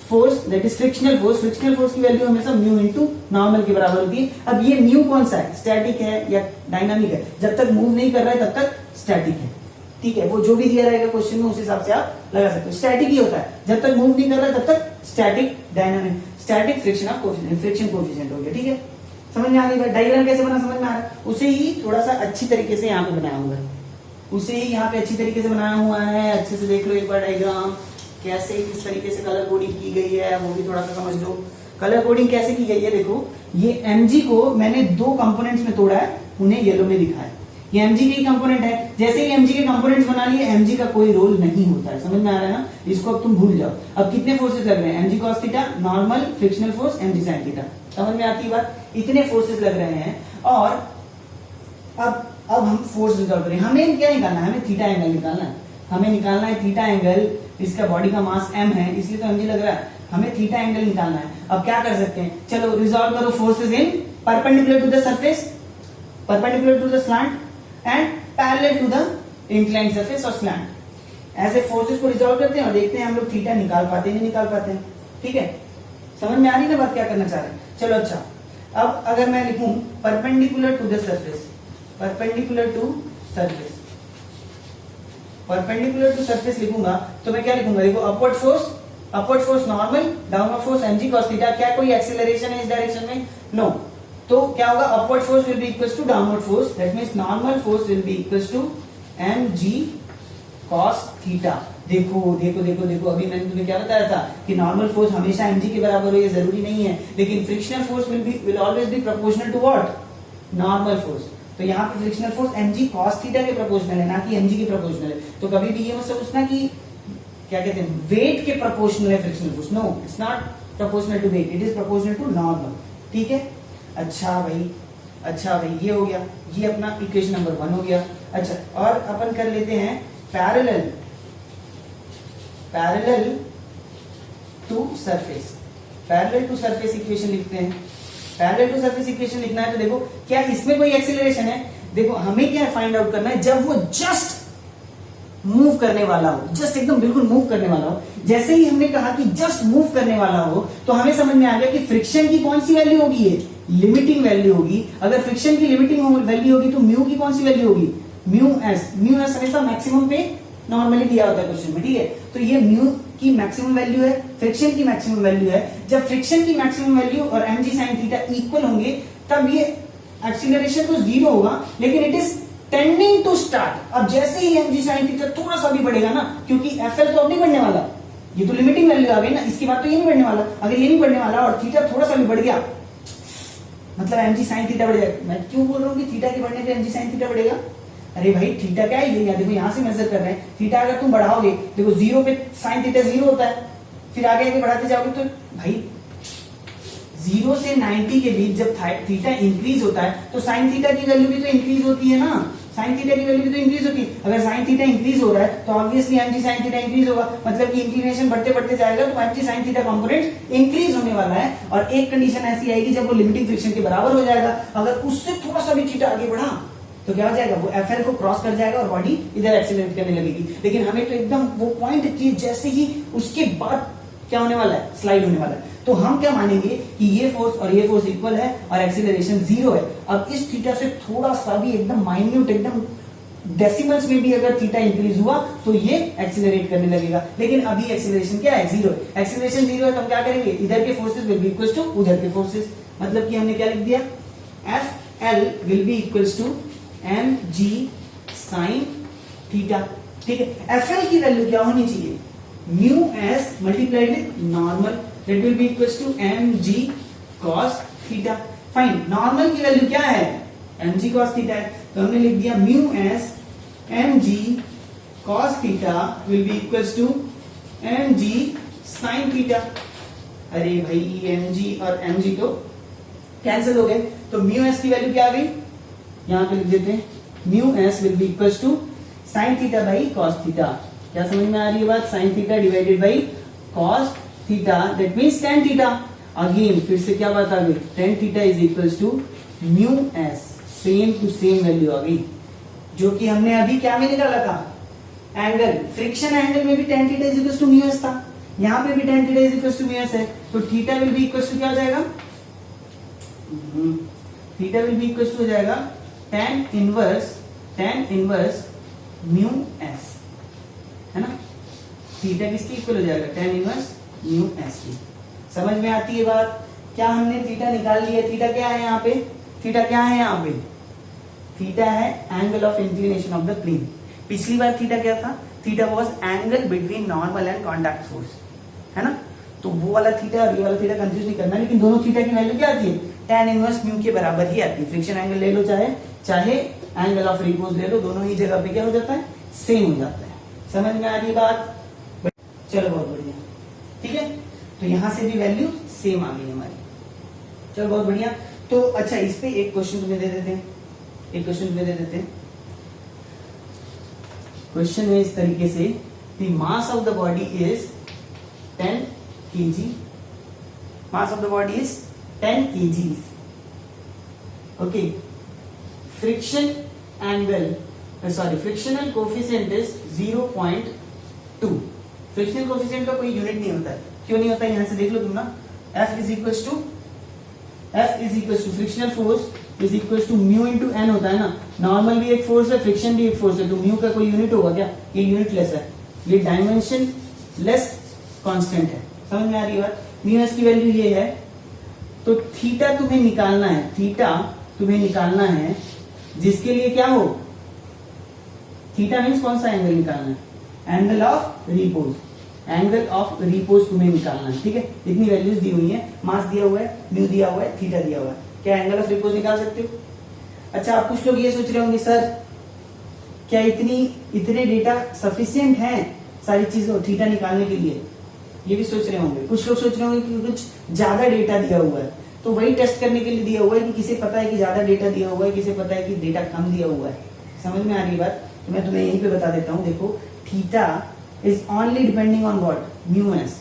force that is frictional force. Frictional force की वैल्यू हमेशा म्यू इनटू नॉर्मल के बराबर होती है। अब ये म्यू कौन सा है, स्टैटिक है या डायनामिक है, जब तक मूव नहीं कर रहा है तब तक स्टैटिक है। ठीक है, वो जो भी दिया रहेगा क्वेश्चन में उस हिसाब से आप लगा सकते हो। स्टैटिक ही होता है, जब तक मूव नहीं कर रहा है तब तक static, dynamic, static friction of coefficient, friction coefficient हो गया। ठीक है, समझ में आ गई, डायग्राम कैसे बना समझ में आ रहा है, उसे ही थोड़ा सा अच्छी तरीके से यहाँ पे बनाया हुआ है, उसे ही यहाँ पे अच्छी तरीके से बनाया हुआ है। अच्छे से देख लो एक बार डायग्राम, कैसे किस तरीके से कलर कोडिंग की गई है वो भी थोड़ा सा समझ लो। कलर कोडिंग कैसे की गई है, देखो ये mg को मैंने दो कंपोनेंट्स में तोड़ा है, उन्हें येलो में दिखा है। ये mg के कंपोनेंट है, जैसे ही mg के कंपोनेंट्स बना लिए, mg का कोई रोल नहीं होता है। समझ में आ रहा है ना, इसको अब तुम भूल जाओ। अब कितने फोर्सेस लग रहे हैं, mg cos theta, normal, frictional force, mg sin theta. समझ में आती है बात, इतने फोर्सेस लग रहे हैं। और अब हम फोर्स रिजॉल्व करें, हमें क्या निकालना है, हमें थीटा एंगल निकालना है। हमें निकालना है थीटा एंगल, इसका बॉडी का मास m है इसलिए तो mg लग रहा है, हमें थीटा एंगल निकालना है। अब क्या कर सकते हैं, चलो रिजॉल्व करो forces in perpendicular to the surface, perpendicular to the slant and parallel to the inclined surface और स्लैंट। ऐसे फोर्सेस को रिजॉल्व करते हैं और देखते हैं हम लोग थीटा निकाल पाते हैं नहीं निकाल पाते हैं। ठीक है, समझ में आ रही ना बात, क्या करना चाह रहे हैं। चलो अच्छा, अब अगर मैं लिखूं perpendicular to the surface, perpendicular to surface, perpendicular to surface लिखूंगा तो मैं क्या लिखूंगा, देखो upward force normal, downward force mg cos theta. क्या कोई एक्सीलरेशन है इस डायरेक्शन में, नो, तो क्या होगा, upward force will be equals to downward force, that means normal force will be equals to mg cos theta. देखो देखो देखो देखो, अभी मैंने तुम्हें क्या बताया था कि नॉर्मल फोर्स हमेशा mg के बराबर हो, ये जरूरी नहीं है, लेकिन frictional force will always be proportional to what, normal force. तो यहाँ पे frictional force mg cos theta के प्रोपोर्शनल है, ना कि mg के प्रोपोर्शनल है। तो कभी भी ये मत सोचना कि क्या कहते हैं वेट के प्रोपोर्शनल है frictional force, no, it's not proportional to weight, it is proportional to normal. ठीक है, अच्छा भाई ये हो गया, ये अपना इक्वेशन नंबर 1 हो गया। अच्छा, और अपन कर लेते हैं parallel to surface, parallel to surface equation लिखते हैं। पैरेलल टू सरफेस इक्वेशन लिखना है तो देखो क्या इसमें कोई एक्सीलरेशन है, देखो हमें क्या फाइंड आउट करना है, जब वो जस्ट मूव करने वाला हो, जस्ट एकदम बिल्कुल मूव करने वाला हो। जैसे ही हमने कहा कि जस्ट मूव करने वाला हो, तो हमें समझ में आ गया कि फ्रिक्शन की कौन सी वैल्यू होगी, ये लिमिटिंग वैल्यू होगी। अगर फ्रिक्शन की लिमिटिंग वैल्यू होगी तो म्यू की कौन सी वैल्यू होगी, म्यू एस हमेशा मैक्सिमम पे नॉर्मली दिया होता है क्वेश्चन में। ठीक है, तो ये म्यू की मैक्सिमम वैल्यू है, फ्रिक्शन की मैक्सिमम वैल्यू है। जब फ्रिक्शन की मैक्सिमम वैल्यू और mg sin थीटा इक्वल होंगे, तब ये एक्सीलरेशन तो 0 होगा, लेकिन it is tending to start. अब जैसे ही mg sin थीटा थोड़ा सा भी बढ़ेगा ना, क्योंकि fl तो अब नहीं बढ़ने वाला, ये तो लिमिटिंग वैल्यू आ गई ना, इसके बाद तो ये नहीं बढ़ने वाला। अगर ये नहीं बढ़ने वाला और थीटा थोड़ा सा भी बढ़ गया, मतलब mg sin थीटा बढ़ जाएगा। मैं क्यों बोल रहा हूँ कि थीटा के बढ़ने पे mg sin थीटा बढ़ेगा, अरे भाई थीटा क्या है, ये देखो यहां से मेजर कर रहे हैं। थीटा अगर तुम बढ़ाओगे, देखो 0 पे sin थीटा 0 होता है, फिर आगे आगे बढ़ाते जाओगे तो भाई 0 से 90 के बीच जब थीटा इंक्रीज होता है तो साइन थीटा की वैल्यू भी तो इंक्रीज होती है ना, साइन थीटा की वैल्यू भी तो इंक्रीज होती है। अगर साइन थीटा इंक्रीज हो रहा है तो obviously mg sine theta increase होगा, मतलब कि इंक्लिनेशन बढ़ते बढ़ते जाएगा तो mg sine theta component increase होने वाला है। और एक कंडीशन ऐसी आएगी जब वो लिमिटिंग फ्रिक्शन के बराबर हो जाएगा, अगर उससे थोड़ा सा भी थीटा आगे बढ़ा तो क्या हो जाएगा, वो FL को क्रॉस कर जाएगा और बॉडी इधर एक्सीलरेट करने लगेगी। लेकिन हमें तो एकदम वो पॉइंट की जैसे ही उसके बाद क्या होने वाला है, स्लाइड होने वाला है। तो हम क्या मानेंगे कि ये फोर्स और ये फोर्स इक्वल है और एक्सीलरेशन 0 है। अब इस थीटा से थोड़ा सा भी एकदम माइन्यूट, एकदम डेसिमल्स में भी अगर थीटा इंक्रीज हुआ तो ये एक्सीलरेट करने लगेगा। लेकिन अभी एक्सीलरेशन क्या है, 0 है। एक्सीलरेशन 0 है तो हम क्या करेंगे, इधर के forces will be equals to उधर के फोर्सेस, मतलब कि हमने क्या लिख दिया, FL will be equals to mg sin theta. ठीक है, FL की वैल्यू क्या होनी चाहिए, mu S multiplied with normal, that will be equals to mg cos theta. Fine, normal की वैल्यू क्या है, mg cos थीटा है, तो हमने लिख दिया mu S mg cos theta will be equals to mg sin theta. अरे भाई mg और mg तो कैंसिल हो गए, तो म्यू एस की वैल्यू क्या आ गई, यहां पे लिख देते हैं, mu S will be equals to sin theta by cos theta. क्या समझ में आ रही है बात, sin theta divided by cos theta, that means tan theta. Again फिर से क्या बात आ गई, tan theta is equals to mu S, same to same value आ गई, जो कि हमने अभी क्या में निकाला था, एंगल, फ्रिक्शन एंगल में भी tan theta is equals to mu S था, यहां पे भी tan theta is equals to mu S है, तो theta will be equals to क्या हो जाएगा, theta will be equals to हो जाएगा tan इनवर्स म्यू एस, है ना, थीटा किसकी इक्वल हो जाएगा, tan इनवर्स म्यू एस की। समझ में आती है बात, क्या हमने थीटा निकाल लिया, थीटा क्या है यहाँ पे, थीटा क्या है यहाँ पे, थीटा है angle of inclination of the plane. पिछली बार थीटा क्या था, theta was angle between normal and contact force, है ना, तो वो वाला थीटा और ये वाला थीटा कंफ्यूज नहीं करना, लेकिन दोनों थीटा की वैल्यू क्या आती है, tan इनवर्स म्यू के बराबर ही आती है। फ्रिक्शन एंगल ले लो चाहे एंगल ऑफ रिपोज ले लो, दोनों ही जगह पे क्या हो जाता है, सेम हो जाता है। समझ में आ रही बात, चलो बहुत बढ़िया, ठीक है, तो यहां से भी वैल्यू सेम आ गई हमारी, चलो बहुत बढ़िया। तो अच्छा, इस पे एक क्वेश्चन तुम्हें दे देते हैं, एक क्वेश्चन तुम्हें दे देते हैं। क्वेश्चन है इस तरीके से, the mass of the body is 10 kg, mass of the body is 10 kg, okay, friction angle, sorry frictional coefficient is 0.2। Frictional coefficient का कोई यूनिट नहीं होता है, क्यों नहीं होता है, यहां से देख लो तुम ना, F is equals to frictional force is equals to mu into N होता है ना, नॉर्मल भी एक फोर्स है, फ्रिक्शन भी एक फोर्स है, तो म्यू का कोई यूनिट होगा क्या, ये यूनिटलेस है, ये डायमेंशन लेस कांस्टेंट है। समझ में आ रही है बात, म्यू एस की वैल्यू ये है, तो थीटा तुम्हें निकालना है, थीटा तुम्हें निकालना है जिसके लिए क्या हो, थीटा मींस कौन सा एंगल निकालना है, angle of repose, angle of repose तुम्हें निकालना है, ठीक है। इतनी वैल्यूज दी हुई है, मास दिया हुआ है, म्यू दिया हुआ है, थीटा दिया हुआ है, क्या एंगल ऑफ रिपोज निकाल सकते हो। अच्छा, आप कुछ लोग ये सोच रहे होंगे, सर क्या इतने डेटा सफिशिएंट हैं सारी चीजों थीटा निकालने के लिए, ये भी सोच रहे होंगे। कुछ लोग सोच रहे होंगे कि कुछ ज्यादा डेटा दिया हुआ है, तो वही टेस्ट करने के लिए दिया हुआ है कि किसे पता है कि ज्यादा डेटा दिया हुआ है, किसे पता है कि डेटा कम दिया हुआ है। समझ में आ रही बात, तो मैं तुम्हें यहीं पे बता देता हूँ। देखो, theta is only depending on what, mu S.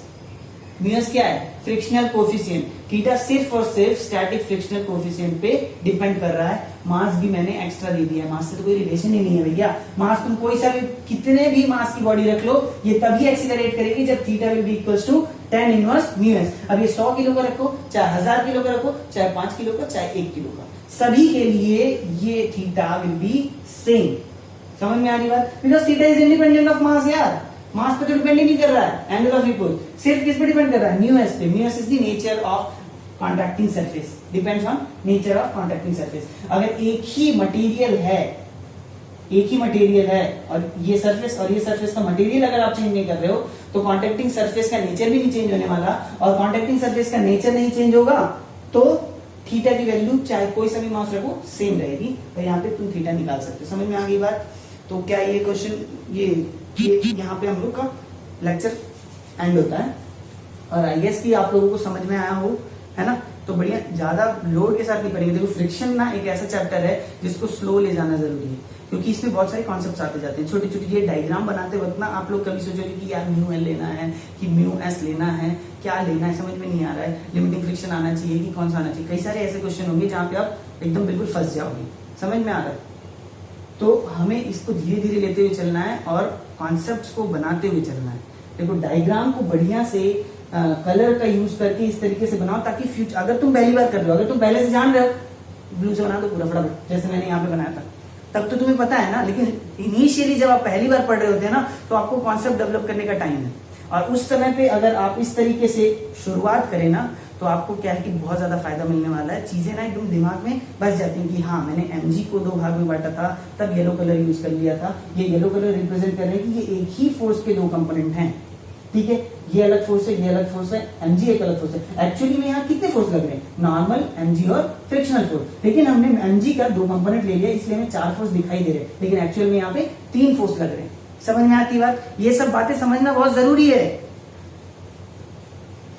Mu S क्या है, फ्रिक्शनल कोफिशिएंट। थीटा सिर्फ और सिर्फ स्टैटिक फ्रिक्शनल कोफिशिएंट पे डिपेंड कर रहा है। मास भी मैंने एक्स्ट्रा दे दिया है, मास से तो कोई रिलेशन ही नहीं है भैया। मास तुम कोई सा भी, कितने भी मास की बॉडी रख लो, ये तभी एक्सीलरेट करेगी जब theta will be equals to tan inverse mu S. अब ये 100 किलो का रखो, चाहे 1000 किलो का रखो, चाहे 5 किलो का, चाहे 1 किलो का, सभी के लिए ये थीटा विल बी सेम। समझ में आ रही बात, because theta is independent of mass यार, मास पे तो डिपेंड ही नहीं कर रहा है। एंगल ऑफ रिपोज सिर्फ किस पे डिपेंड कर रहा है, म्यू एस पे। Mu S is the nature of contacting surface, depends on nature of contacting surface. अगर एक ही मटेरियल है और ये सरफेस और ये सरफेस का मटेरियल अगर आप चेंज नहीं कर रहे हो, तो कॉन्टैक्टिंग सरफेस का नेचर भी नहीं चेंज होने वाला, और कॉन्टैक्टिंग सरफेस का नेचर नहीं चेंज होगा तो थीटा की वैल्यू चाहे कोई सा भी मास रखो सेम रहेगी, और यहाँ पे तुम थीटा निकाल सकते हो। समझ में आ गई बात। तो क्या ये क्वेश्चन, ये यहाँ पे हम लोग का लेक्चर एंड होता है, और आई गेस कि आप लोगों को समझ में आया हो, है ना। तो बढ़िया ज्यादा लोड के साथ नहीं पढ़ेंगे। देखो फ्रिक्शन ना एक ऐसा चैप्टर है जिसको स्लो ले जाना जरूरी है, क्योंकि इसमें बहुत सारे कॉन्सेप्ट्स आते जाते हैं। छोटी छोटी ये डायग्राम बनाते वक्त ना आप लोग कभी सोचोगे कि यार म्यू एल लेना है कि म्यू एस लेना है, क्या लेना है समझ में नहीं आ रहा है, लिमिटिंग फ्रिक्शन आना चाहिए कि कौन सा आना चाहिए। कई सारे ऐसे क्वेश्चन होंगे जहाँ पे आप एकदम बिल्कुल फंस जाओगे, समझ में आ रहा है। तो हमें इसको धीरे धीरे लेते हुए चलना है और कॉन्सेप्ट्स को बनाते हुए चलना है। देखो डायग्राम को बढ़िया से कलर का यूज करके इस तरीके से बनाओ ताकि फ्यूचर, अगर तुम पहली बार कर रहे हो, अगर तुम पहले से जान रहे हो ब्लू से बना दो पूरा फटाफट जैसे मैंने यहाँ पे बनाया था, तब तो तुम्हें पता है ना। लेकिन इनिशियली जब आप पहली बार पढ़ रहे होते हैं ना, तो आपको कॉन्सेप्ट डेवलप करने का टाइम है, और उस समय पे अगर आप इस तरीके से शुरुआत करें ना, तो आपको क्या है कि बहुत ज्यादा फायदा मिलने वाला है। चीजें ना एकदम दिमाग में बस जाती हैं कि हाँ मैंने mg को 2 भाग में बांटा था, तब येलो कलर यूज कर लिया था। ये येलो कलर रिप्रेजेंट कर रहे हैं कि ये एक ही फोर्स के 2 कंपोनेंट हैं, ठीक है। ये अलग फोर्स है, ये अलग फोर्स है, mg एक अलग फोर्स है। एक्चुअली में यहाँ कितने फोर्स लग रहे हैं, नॉर्मल, mg और फ्रिक्शनल फोर्स, लेकिन हमने mg का 2 कंपोनेंट ले लिया, इसलिए हमें 4 फोर्स दिखाई दे रहे हैं, लेकिन एक्चुअल में यहाँ पे 3 फोर्स लग रहे हैं। समझ में आती बात? ये सब बातें समझना बहुत जरूरी है।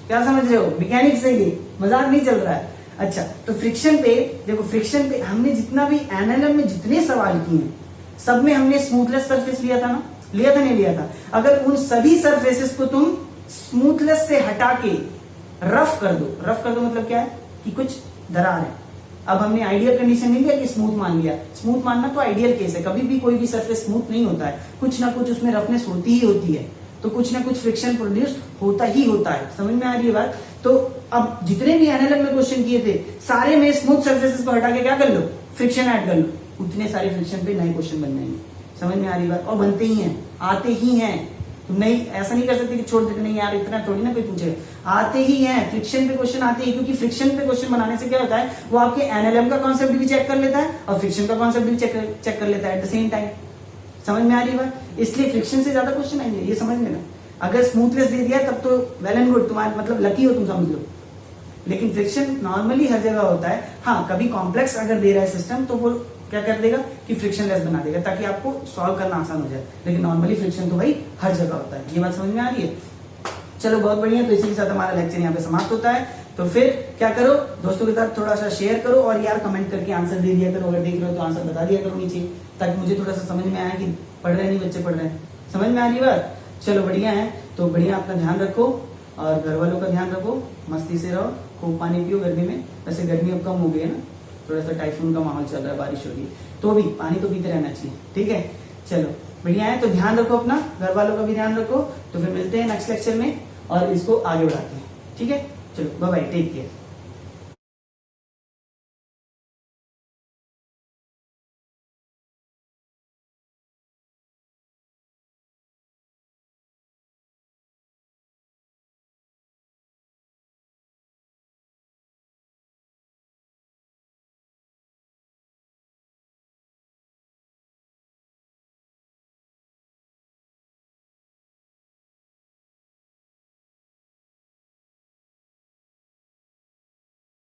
क्या समझ रहे हो? मैकेनिक से ही, मजाक नहीं चल रहा है। अच्छा, तो फ्रिक्शन पे देखो, फ्रिक्शन पे हमने जितना भी एनालॉग में जितने सवाल किए हैं, सब में हमने स्मूथलेस सरफेस लिया था ना, लिया था नहीं लिया था? अगर उन सभी सरफेसेस को तुम स्मूथलेस से हटा के रफ कर दो, रफ कर दो मतलब क्या है कि कुछ दरार है। अब हमने आइडियल कंडीशन नहीं लिया कि स्मूथ मान लिया, स्मूथ मानना तो आइडियल केस है, कभी भी कोई भी सरफेस स्मूथ नहीं होता है, कुछ ना कुछ उसमें रफनेस होती ही होती है, तो कुछ ना कुछ फ्रिक्शन प्रोड्यूस होता ही होता है। समझ में आ रही है बात? तो अब जितने भी एनालॉग में क्वेश्चन किए थे, सारे में स्मूथ सरफेसेस को हटा के क्या कर लो, फ्रिक्शन ऐड कर लो, उतने सारे फ्रिक्शन पे नए क्वेश्चन बन जाएंगे। समझ में आ रही बात? और बनते ही हैं, आते ही हैं। तुम नहीं ऐसा नहीं कर सकते कि छोड़ देते, नहीं यार इतना थोड़ी ना कोई पूछे, आते ही हैं, फ्रिक्शन पे क्वेश्चन आते ही, क्योंकि फ्रिक्शन पे क्वेश्चन बनाने से क्या होता है, वो आपके एनालॉग का कॉन्सेप्ट भी चेक कर लेता है और फ्रिक्शन का कॉन्सेप्ट भी चेक कर लेता है एट द सेम टाइम। समझ में आ रही बात? इसलिए फ्रिक्शन से ज्यादा क्वेश्चन आएंगे, ये समझ लेना। अगर स्मूथलेस दे दिया तब तो वेल एंड गुड, तुम्हारे मतलब लकी हो तुम, समझ लो। लेकिन फ्रिक्शन नॉर्मली हर जगह होता है। हाँ, कभी कॉम्प्लेक्स अगर दे रहा है सिस्टम तो वो क्या कर देगा कि फ्रिक्शनलेस बना देगा ताकि आपको सॉल्व करना आसान हो जाए, लेकिन नॉर्मली फ्रिक्शन तो भाई हर जगह होता है। ये बात समझ में आ रही है? चलो बहुत बढ़िया। तो इसी के साथ हमारा लेक्चर यहाँ पे समाप्त होता है। तो फिर क्या करो, दोस्तों के साथ थोड़ा सा शेयर करो और यार कमेंट करके आंसर दे दिया करो, अगर देख रहे हो तो आंसर बता दिया करो नीचे, ताकि मुझे थोड़ा सा समझ में आया कि पढ़ रहे नहीं बच्चे, पढ़ रहे हैं। समझ में आ रही बात? चलो बढ़िया है। तो बढ़िया अपना ध्यान रखो और घर वालों का ध्यान रखो, मस्ती से रहो, खूब पानी पियो गर्मी में। वैसे गर्मी अब कम हो गई है ना, थोड़ा सा टाइफून का माहौल चल रहा है, बारिश हो रही है, तो भी पानी तो पीते रहना चाहिए, ठीक है। चलो बढ़िया है, तो ध्यान रखो अपना, घर वालों का भी ध्यान रखो। तो फिर मिलते हैं नेक्स्ट लेक्चर में और इसको आगे बढ़ाते हैं, ठीक है। चलो बाय बाय, टेक केयर।